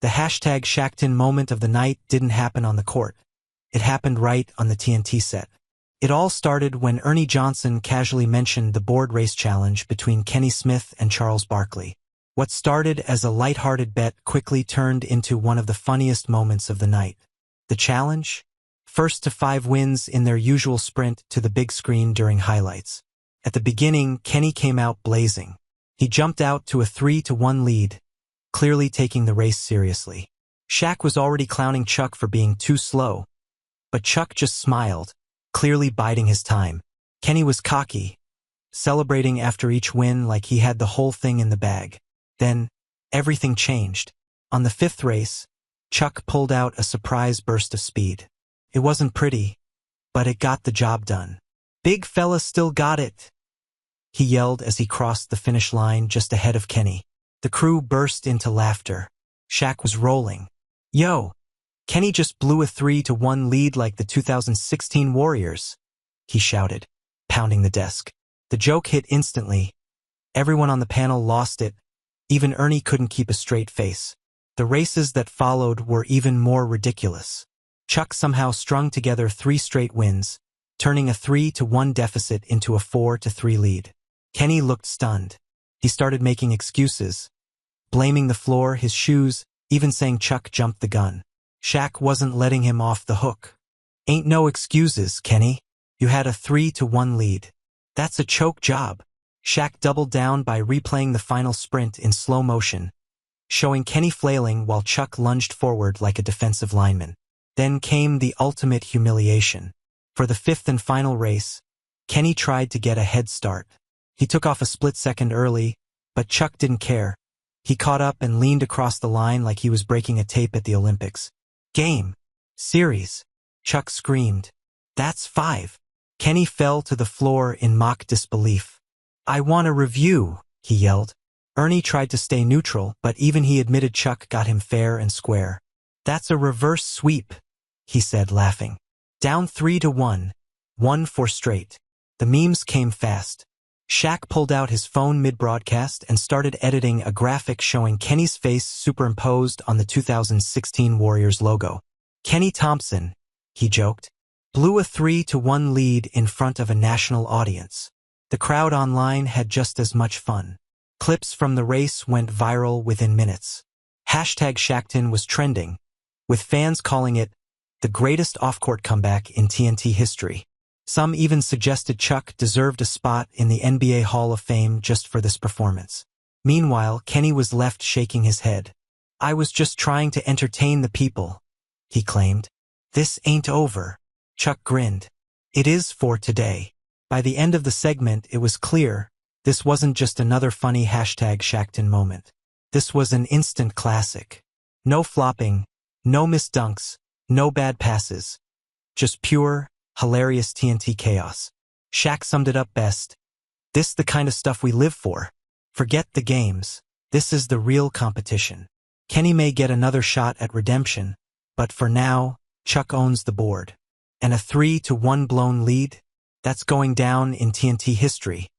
The hashtag Shaqtin moment of the night didn't happen on the court. It happened right on the TNT set. It all started when Ernie Johnson casually mentioned the board race challenge between Kenny Smith and Charles Barkley. What started as a lighthearted bet quickly turned into one of the funniest moments of the night. The challenge? First to 5 wins in their usual sprint to the big screen during highlights. At the beginning, Kenny came out blazing. He jumped out to a 3-1 lead, clearly taking the race seriously. Shaq was already clowning Chuck for being too slow, but Chuck just smiled, clearly biding his time. Kenny was cocky, celebrating after each win like he had the whole thing in the bag. Then, everything changed. On the 5th race, Chuck pulled out a surprise burst of speed. It wasn't pretty, but it got the job done. "Big fella still got it," he yelled as he crossed the finish line just ahead of Kenny. The crew burst into laughter. Shaq was rolling. "Yo, Kenny just blew a 3-1 lead like the 2016 Warriors," he shouted, pounding the desk. The joke hit instantly. Everyone on the panel lost it. Even Ernie couldn't keep a straight face. The races that followed were even more ridiculous. Chuck somehow strung together 3 straight wins, turning a 3-1 deficit into a 4-3 lead. Kenny looked stunned. He started making excuses, blaming the floor, his shoes, even saying Chuck jumped the gun. Shaq wasn't letting him off the hook. "Ain't no excuses, Kenny. You had a 3-1 lead. That's a choke job." Shaq doubled down by replaying the final sprint in slow motion, showing Kenny flailing while Chuck lunged forward like a defensive lineman. Then came the ultimate humiliation. For the 5th and final race, Kenny tried to get a head start. He took off a split second early, but Chuck didn't care. He caught up and leaned across the line like he was breaking a tape at the Olympics. "Game. Series," Chuck screamed. "That's 5. Kenny fell to the floor in mock disbelief. "I want a review," he yelled. Ernie tried to stay neutral, but even he admitted Chuck got him fair and square. "That's a reverse sweep," he said, laughing. Down 3-1, 1-4 straight. The memes came fast. Shaq pulled out his phone mid-broadcast and started editing a graphic showing Kenny's face superimposed on the 2016 Warriors logo. "Kenny Thompson," he joked, "blew a 3-1 lead in front of a national audience." The crowd online had just as much fun. Clips from the race went viral within minutes. Hashtag Shaqtin was trending, with fans calling it the greatest off-court comeback in TNT history. Some even suggested Chuck deserved a spot in the NBA Hall of Fame just for this performance. Meanwhile, Kenny was left shaking his head. "I was just trying to entertain the people," he claimed. "This ain't over." Chuck grinned. "It is for today." By the end of the segment, it was clear this wasn't just another funny hashtag Shaqtin moment. This was an instant classic. No flopping, no missed dunks, no bad passes. Just pure, hilarious TNT chaos. Shaq summed it up best. "This the kind of stuff we live for. Forget the games. This is the real competition." Kenny may get another shot at redemption, but for now, Chuck owns the board. And a 3-1 blown lead? That's going down in TNT history.